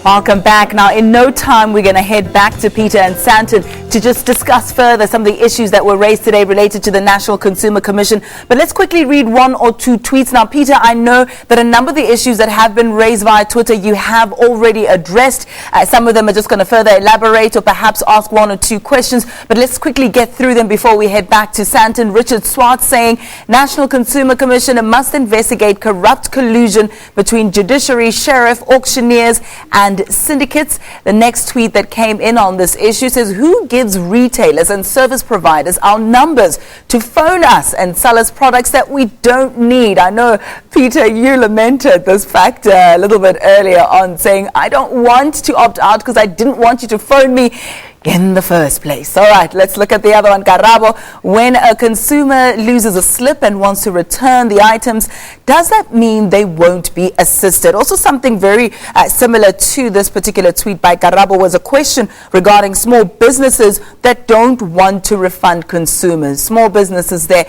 Welcome back. Now, in no time, we're going to head back to Peter and Sandton to just discuss further some of the issues that were raised today related to the National Consumer Commission. But let's quickly read one or two tweets. Now, Peter, I know that a number of the issues that have been raised via Twitter, you have already addressed. Some of them are just going to further elaborate or perhaps ask one or two questions. But let's quickly get through them before we head back to Sandton. Richard Swart saying, National Consumer Commission must investigate corrupt collusion between judiciary, sheriff, auctioneers and syndicates. The next tweet that came in on this issue says, who gives retailers and service providers our numbers to phone us and sell us products that we don't need? I know, Peter, you lamented this fact a little bit earlier on, saying, I don't want to opt out because I didn't want you to phone me in the first place. All right, let's look at the other one. Karabo, when a consumer loses a slip and wants to return the items, does that mean they won't be assisted? Also, something very similar to this particular tweet by Karabo was a question regarding small businesses that don't want to refund consumers. Small businesses there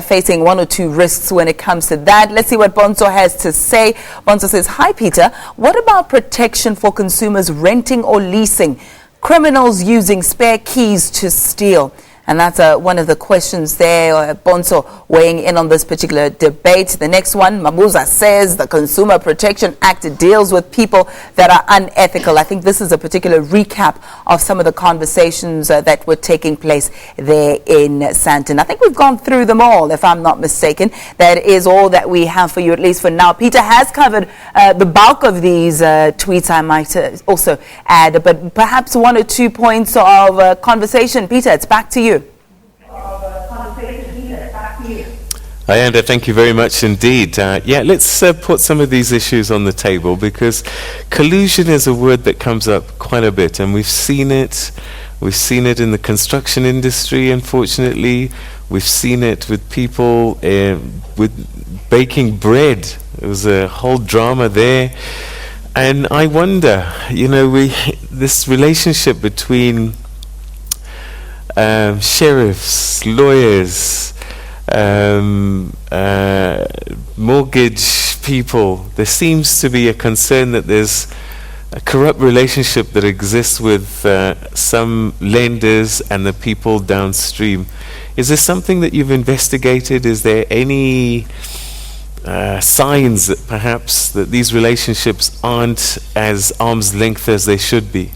facing one or two risks when it comes to that. Let's see what Bonso has to say. Bonso says, hi, Peter. What about protection for consumers renting or leasing? Criminals using spare keys to steal. And that's one of the questions there. Bonso weighing in on this particular debate. The next one, Mabuza says the Consumer Protection Act deals with people that are unethical. I think this is a particular recap of some of the conversations that were taking place there in Sandton. I think we've gone through them all, if I'm not mistaken. That is all that we have for you, at least for now. Peter has covered the bulk of these tweets, I might also add, but perhaps one or 2 points of conversation. Peter, it's back to you. Ayanda, thank you very much indeed. Let's put some of these issues on the table, because collusion is a word that comes up quite a bit, and we've seen it. We've seen it in the construction industry, unfortunately. We've seen it with people with baking bread. There was a whole drama there. And I wonder, this relationship between sheriffs, lawyers, mortgage people, there seems to be a concern that there's a corrupt relationship that exists with some lenders and the people downstream. Is this something that you've investigated? Is there any signs that perhaps that these relationships aren't as arm's length as they should be?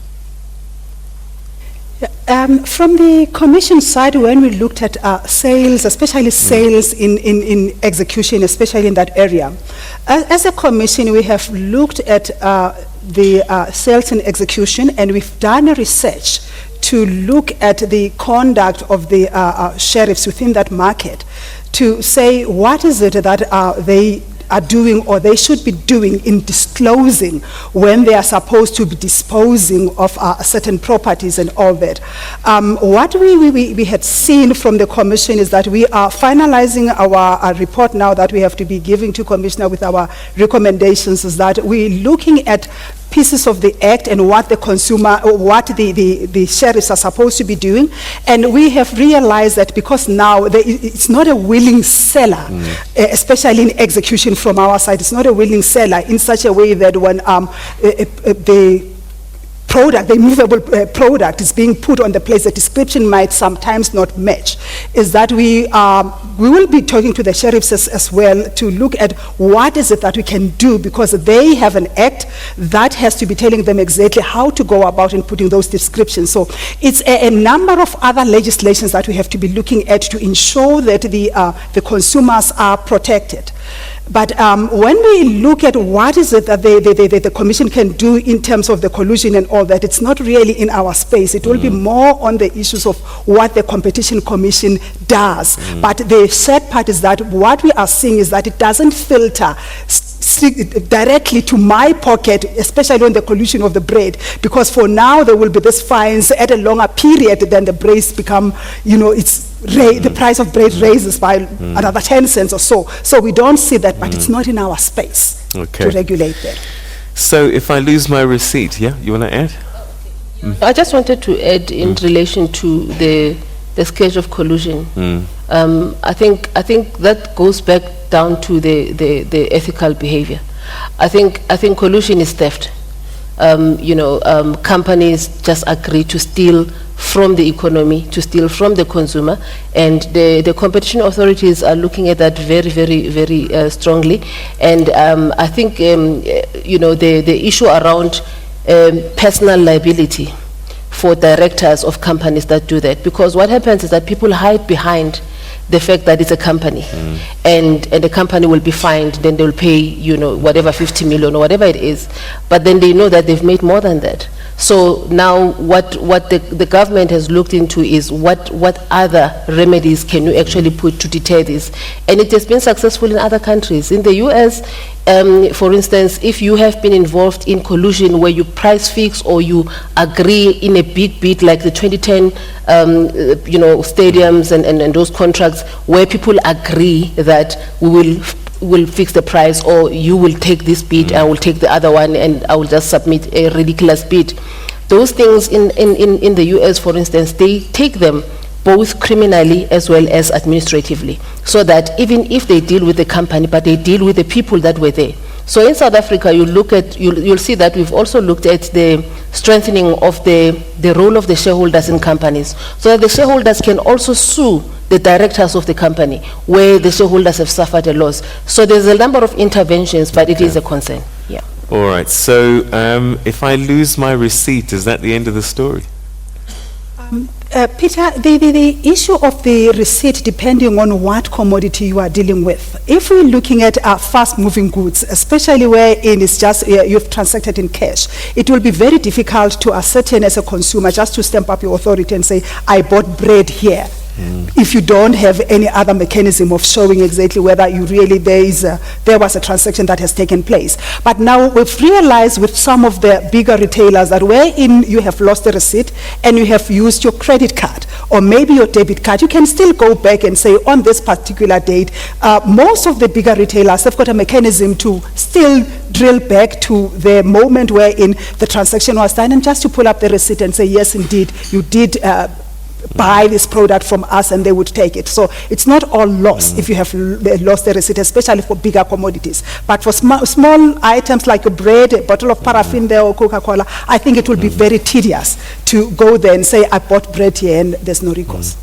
From the Commission side, when we looked at sales, especially sales in execution, especially in that area, as a Commission, we have looked at the sales and execution, and we've done a research to look at the conduct of the sheriffs within that market to say what is it that they are doing or they should be doing in disclosing when they are supposed to be disposing of certain properties and all that. What we had seen from the Commission is that we are finalizing our report now that we have to be giving to Commissioner with our recommendations, is that we're looking at pieces of the act and what the consumer, what the sheriffs are supposed to be doing. And we have realized that because now it's not a willing seller, especially in execution from our side, it's not a willing seller in such a way that when the movable product is being put on the place, the description might sometimes not match, is that we will be talking to the sheriffs as well to look at what is it that we can do, because they have an act that has to be telling them exactly how to go about in putting those descriptions. So it's a number of other legislations that we have to be looking at to ensure that the consumers are protected. But when we look at what is it that the Commission can do in terms of the collusion and all that, it's not really in our space. It will be more on the issues of what the Competition Commission does. But the sad part is that what we are seeing is that it doesn't filter directly to my pocket, especially on the collusion of the bread, because for now there will be these fines at a longer period, then the breads become, the price of bread raises by another 10 cents or so. So we don't see that, but it's not in our space to regulate that. So if I lose my receipt, you want to add? I just wanted to add in relation to the scourge of collusion. I think that goes back down to the ethical behavior. I think collusion is theft. Companies just agree to steal from the economy, to steal from the consumer, and the competition authorities are looking at that very, very, very strongly. And I think the issue around personal liability for directors of companies that do that, because what happens is that people hide behind the fact that it's a company, and the company will be fined, then they'll pay, whatever, 50 million or whatever it is, but then they know that they've made more than that. So now what the government has looked into is what other remedies can you actually put to deter this, and it has been successful in other countries. In the US, for instance, if you have been involved in collusion where you price fix or you agree in a big bid like the 2010 stadiums and those contracts where people agree that we will fix the price, or you will take this bid, I will take the other one, and I will just submit a ridiculous bid. Those things in the US, for instance, they take them both criminally as well as administratively, so that even if they deal with the company, but they deal with the people that were there. So in South Africa, you'll see that we've also looked at the strengthening of the role of the shareholders in companies, so that the shareholders can also sue the directors of the company where the shareholders have suffered a loss. So there's a number of interventions, but it is a concern. Yeah. All right. So if I lose my receipt, is that the end of the story? Peter, the issue of the receipt, depending on what commodity you are dealing with. If we're looking at fast-moving goods, especially wherein it's just you've transacted in cash, it will be very difficult to ascertain as a consumer just to stamp up your authority and say, I bought bread here. If you don't have any other mechanism of showing exactly whether you really there was a transaction that has taken place. But now we've realized with some of the bigger retailers that wherein you have lost the receipt and you have used your credit card or maybe your debit card, you can still go back and say on this particular date, most of the bigger retailers have got a mechanism to still drill back to the moment wherein the transaction was done, and just to pull up the receipt and say, yes, indeed, you did buy this product from us, and they would take it. So it's not all lost if you have lost the receipt, especially for bigger commodities. But for small items like a bread, a bottle of paraffin there or Coca-Cola, I think it will be very tedious to go there and say, I bought bread here and there's no recourse.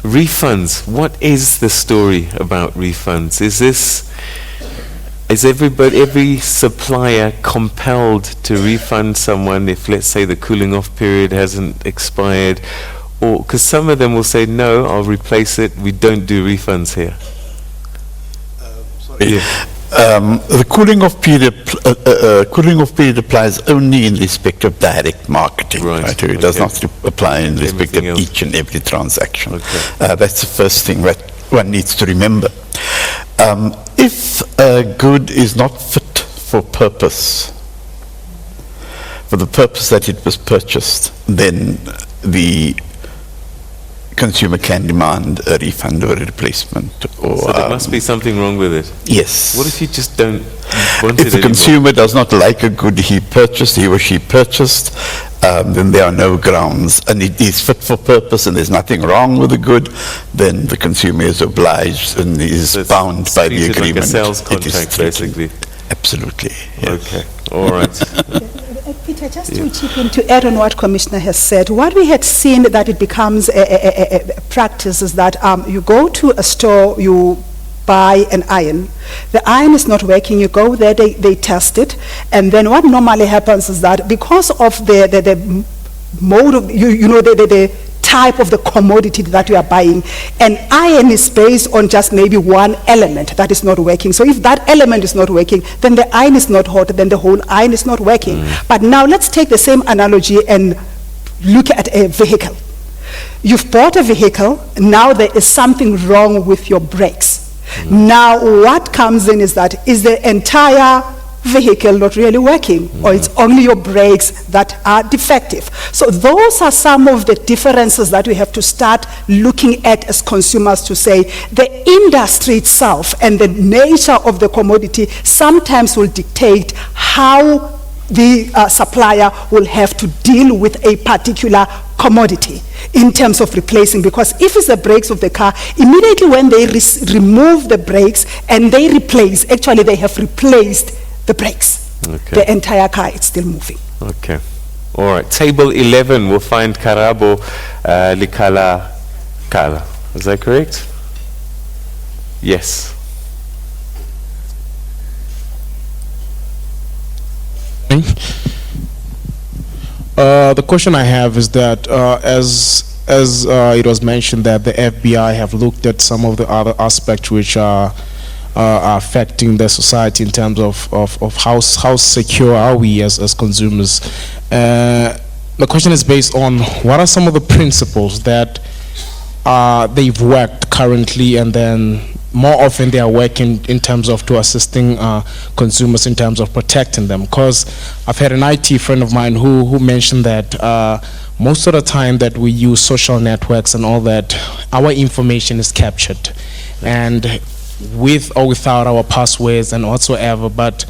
Refunds. What is the story about refunds? Is every supplier compelled to refund someone if, let's say, the cooling off period hasn't expired? Or because some of them will say, no, I'll replace it, we don't do refunds here. The cooling off period applies only in respect of direct marketing. Right. It does not apply in respect of each and every transaction. Okay. That's the first thing that one needs to remember. If a good is not fit for purpose, for the purpose that it was purchased, then the consumer can demand a refund or a replacement. Or, so there must be something wrong with it? Yes. What if you just don't want it If the consumer does not like a good he or she purchased, then there are no grounds, and it is fit for purpose and there's nothing wrong with the good, then the consumer is obliged and is bound by the agreement. Like a sales contract, basically. Absolutely. Yes. Okay. All right. Peter, just to chip in to add on what Commissioner has said, what we had seen that it becomes a practice is that you go to a store, you buy an iron. The iron is not working, you go there, they test it, and then what normally happens is that because of the mode of, the type of the commodity that you are buying, and iron is based on just maybe one element that is not working. So if that element is not working, then the iron is not hot, then the whole iron is not working. But now let's take the same analogy and look at a vehicle. You've bought a vehicle, now there is something wrong with your brakes. Now what comes in is that, is the entire vehicle not really working, or it's only your brakes that are defective? So those are some of the differences that we have to start looking at as consumers, to say the industry itself and the nature of the commodity sometimes will dictate how the supplier will have to deal with a particular commodity in terms of replacing. Because if it's the brakes of the car, immediately when they remove the brakes and they replace, actually they have replaced the brakes. Okay. The entire car is still moving. Okay. All right. Table 11 will find Karabo Likala Kala. Is that correct? Yes. The question I have is that as it was mentioned that the FBI have looked at some of the other aspects which are affecting the society in terms of how secure are we as consumers. The question is based on what are some of the principles that they've worked currently, and then more often they are working in terms of to assisting consumers in terms of protecting them. Because I've had an IT friend of mine who mentioned that most of the time that we use social networks and all that, our information is captured, and with or without our passwords and whatsoever. But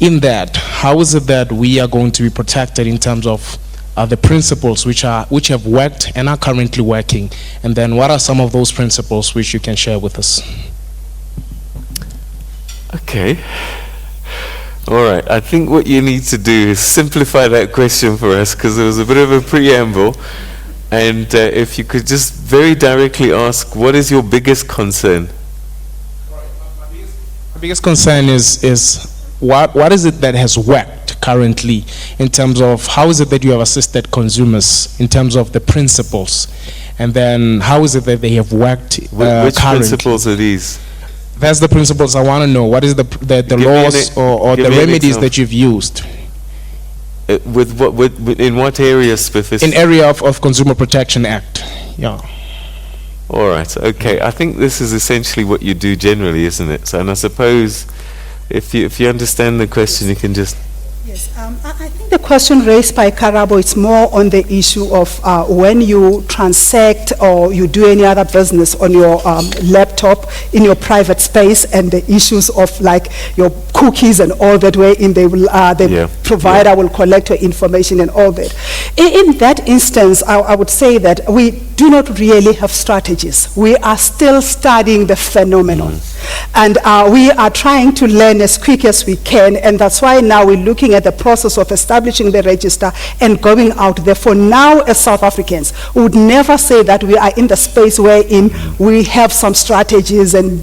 in that, how is it that we are going to be protected in terms of the principles which have worked and are currently working, and then what are some of those principles which you can share with us? Okay. All right. I think what you need to do is simplify that question for us, because there was a bit of a preamble, and if you could just very directly ask, what is your biggest concern? My biggest concern is what is it that has worked currently in terms of how is it that you have assisted consumers in terms of the principles, and then how is it that they have worked Which currently? principles are these? That's the principles I want to know. What is the laws or the remedies that you've used? In what area specifically? In area of Consumer Protection Act. Yeah. All right. Okay. I think this is essentially what you do generally, isn't it? So, and I suppose if you understand the question, you can just. Yes, I think the question raised by Karabo is more on the issue of when you transact or you do any other business on your laptop in your private space, and the issues of like your cookies and all that, wherein they will the provider will collect your information and all that. In that instance, I would say that we do not really have strategies. We are still studying the phenomenon, and we are trying to learn as quick as we can, and that's why now we're looking at the process of establishing the register and going out there. For now, as South Africans, we would never say that we are in the space wherein we have some strategies and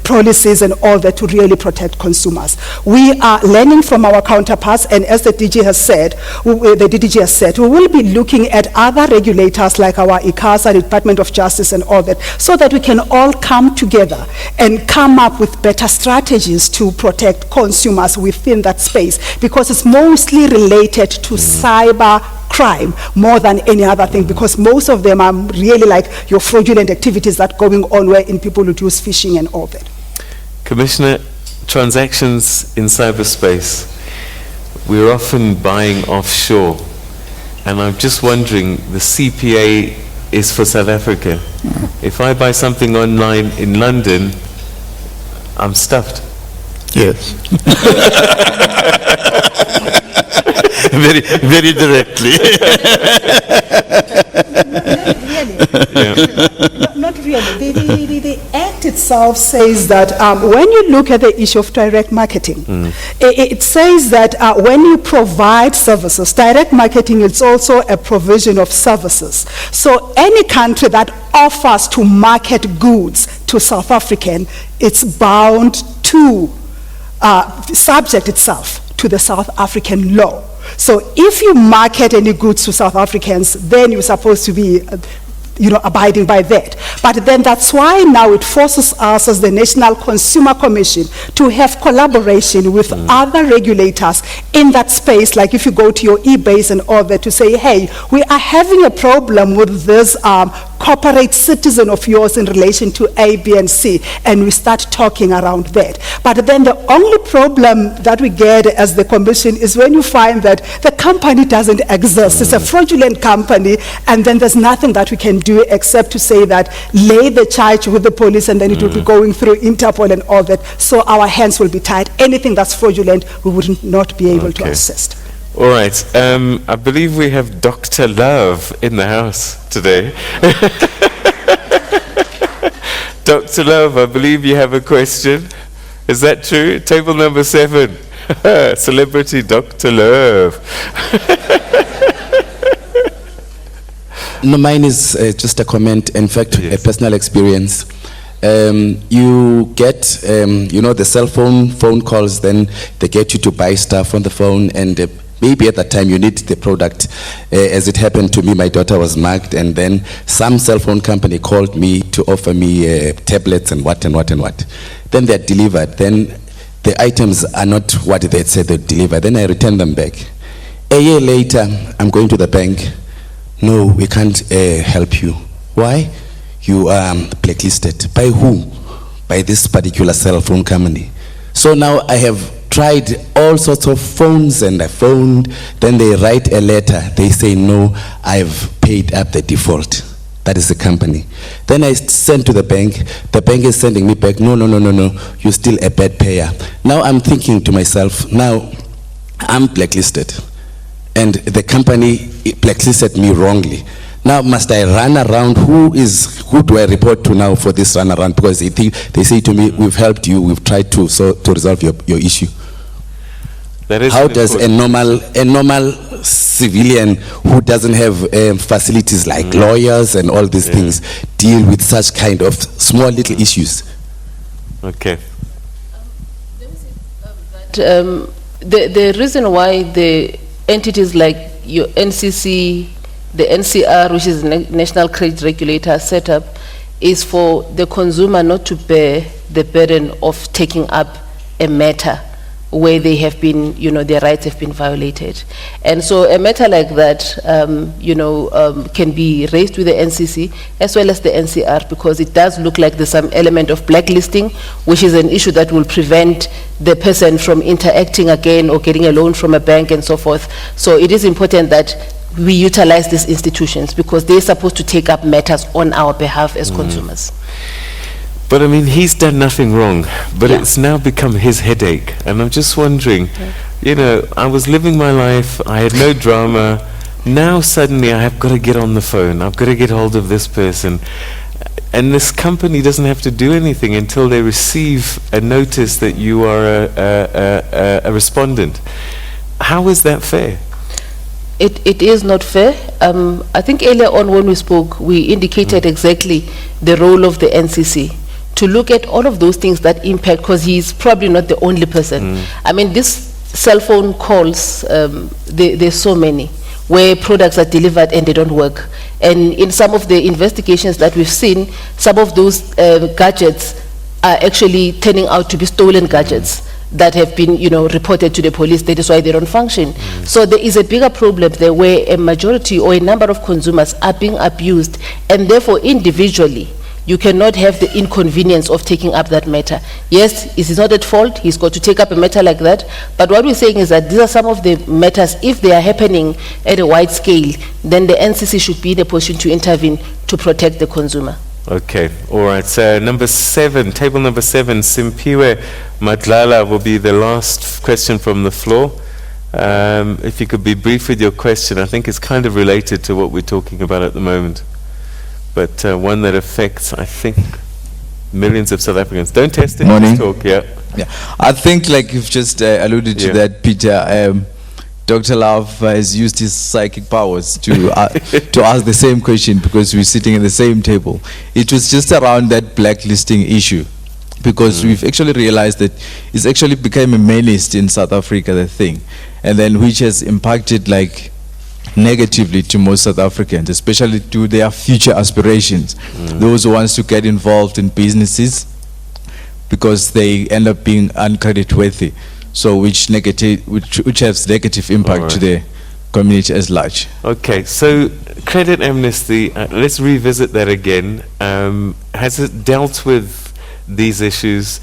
policies and all that to really protect consumers. We are learning from our counterparts, and as the DG has said, we will be looking at other regulators like our ICASA, Department of Justice and all that, so that we can all come together and come up with better strategies to protect consumers within that space, because it's mostly related to cyber crime more than any other thing, because most of them are really like your fraudulent activities that going on wherein people would use phishing and all that. Commissioner, transactions in cyberspace, we're often buying offshore, and I'm just wondering, the CPA is for South Africa. If I buy something online in London, I'm stuffed. Yes. very, very directly. Not really. The Act itself says that when you look at the issue of direct marketing, it says that when you provide services, direct marketing is also a provision of services. So any country that offers to market goods to South African, it's bound to subject itself to the South African law. So if you market any goods to South Africans, then you're supposed to be abiding by that. But then that's why now it forces us as the National Consumer Commission to have collaboration with other regulators in that space. Like if you go to your eBase and all that, to say, hey, we are having a problem with this corporate citizen of yours in relation to A, B, and C, and we start talking around that. But then the only problem that we get as the commission is when you find that the company doesn't exist. It's a fraudulent company, and then there's nothing that we can do except to say that lay the charge with the police, and then it will be going through Interpol and all that. So our hands will be tied. Anything that's fraudulent, we would not be able to assist. All right. I believe we have Dr. Love in the house today. Dr. Love, I believe you have a question. Is that true? Table number 7. Celebrity Dr. Love. No, mine is just a comment, in fact, Yes. a personal experience. You get, the cell phone calls, then they get you to buy stuff on the phone, and maybe at that time you need the product. As it happened to me, my daughter was mugged, and then some cell phone company called me to offer me tablets and what. Then they're delivered. Then the items are not what they had said they'd deliver. Then I return them back. A year later, I'm going to the bank. No, we can't help you. Why? You are blacklisted. By who? By this particular cell phone company. So now I have tried all sorts of phones, and I phoned. Then they write a letter. They say, no, I've paid up the default. That is the company. Then I send to the bank. The bank is sending me back, no, you're still a bad payer. Now I'm thinking to myself, now I'm blacklisted, and the company blacklisted me wrongly. Now must I run around? Who do I report to now for this run around? Because they say to me, we've helped you, we've tried to resolve your issue. How does a normal civilian who doesn't have facilities like lawyers and all these things deal with such kind of small little issues? Okay. The reason why the entities like your NCC, the NCR, which is the National Credit Regulator, set up is for the consumer not to bear the burden of taking up a matter where they have been, their rights have been violated. And so a matter like that, can be raised with the NCC as well as the NCR, because it does look like there's some element of blacklisting, which is an issue that will prevent the person from interacting again or getting a loan from a bank and so forth. So it is important that we utilize these institutions because they're supposed to take up matters on our behalf as consumers. But I mean, he's done nothing wrong, but it's now become his headache. And I'm just wondering, I was living my life, I had no drama. Now suddenly I have got to get on the phone, I've got to get hold of this person. And this company doesn't have to do anything until they receive a notice that you are a respondent. How is that fair? It is not fair. I think earlier on when we spoke, we indicated exactly the role of the NCC to look at all of those things that impact, because he's probably not the only person. I mean, these cell phone calls, there's so many where products are delivered and they don't work. And in some of the investigations that we've seen, some of those gadgets are actually turning out to be stolen gadgets that have been, reported to the police. That is why they don't function. So there is a bigger problem there where a majority or a number of consumers are being abused, and therefore individually, you cannot have the inconvenience of taking up that matter. Yes, it is not at fault, he's got to take up a matter like that, but what we're saying is that these are some of the matters, if they are happening at a wide scale, then the NCC should be in a position to intervene to protect the consumer. Okay, all right. So number 7, table number 7, Simpiwe Madlala will be the last question from the floor. If you could be brief with your question, I think it's kind of related to what we're talking about at the moment, but one that affects, I think, millions of South Africans. Don't test it, Morning. just talk, yeah. I think, like you've just alluded to that, Peter, Dr. Love has used his psychic powers to ask the same question because we're sitting at the same table. It was just around that blacklisting issue, because we've actually realized that it's actually become a menace in South Africa, the thing, and then which has impacted like negatively to most South Africans, especially to their future aspirations. Those who wants to get involved in businesses because they end up being uncreditworthy. So which has negative impact to the community as large. Okay, so credit amnesty, let's revisit that again. Has it dealt with these issues?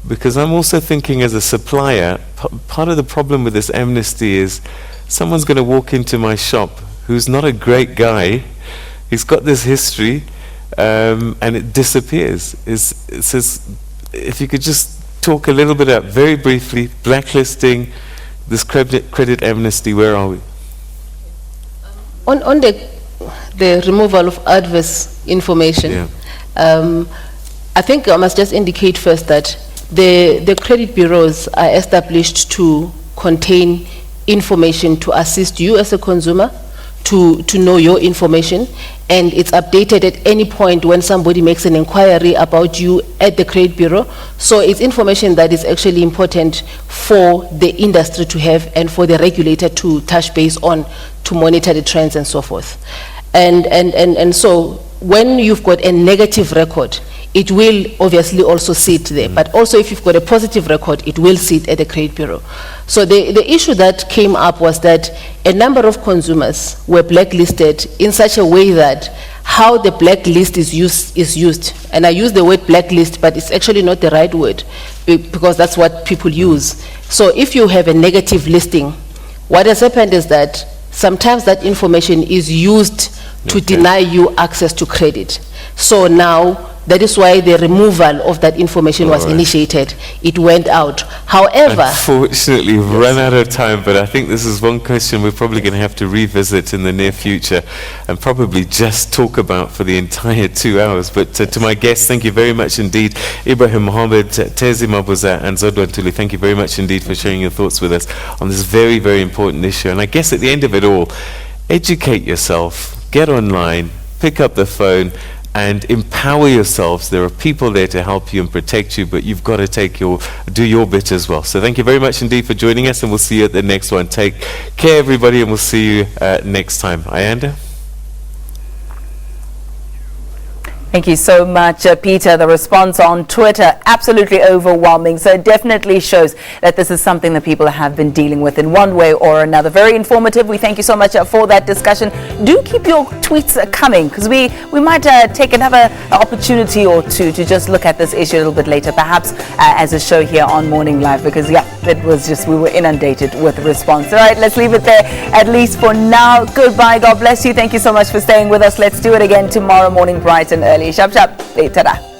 Because I'm also thinking as a supplier, part of the problem with this amnesty is someone's going to walk into my shop who's not a great guy, he's got this history, and it disappears. It says, if you could just talk a little bit about, very briefly, blacklisting, this credit amnesty, where are we? On the removal of adverse information, I think I must just indicate first that the credit bureaus are established to contain information to assist you as a consumer to know your information, and it's updated at any point when somebody makes an inquiry about you at the credit bureau. So it's information that is actually important for the industry to have and for the regulator to touch base on, to monitor the trends and so forth. And so when you've got a negative record, it will obviously also sit there. But also if you've got a positive record, it will sit at the credit bureau. So the issue that came up was that a number of consumers were blacklisted in such a way that how the blacklist is used, and I use the word blacklist, but it's actually not the right word, because that's what people use. So if you have a negative listing, what has happened is that sometimes that information is used to deny you access to credit. So now, that is why the removal of that information was initiated. It went out. However, unfortunately, we've run out of time, but I think this is one question we're probably going to have to revisit in the near future and probably just talk about for the entire 2 hours. But to my guests, thank you very much indeed. Ebrahim, Mohamed, Thezi, abuza, and Zodwa Ntuli, thank you very much indeed for sharing your thoughts with us on this very, very important issue. And I guess at the end of it all, educate yourself, get online, pick up the phone, and empower yourselves. There are people there to help you and protect you, but you've got to do your bit as well. So thank you very much indeed for joining us, and we'll see you at the next one. Take care, everybody, and we'll see you next time. Ayanda? Thank you so much, Peter. The response on Twitter, absolutely overwhelming. So it definitely shows that this is something that people have been dealing with in one way or another. Very informative. We thank you so much for that discussion. Do keep your tweets coming, because we might take another opportunity or two to just look at this issue a little bit later, perhaps as a show here on Morning Live, because it was just, we were inundated with response. All right, let's leave it there, at least for now. Goodbye. God bless you. Thank you so much for staying with us. Let's do it again tomorrow morning, bright and early. Shab shab. Tada.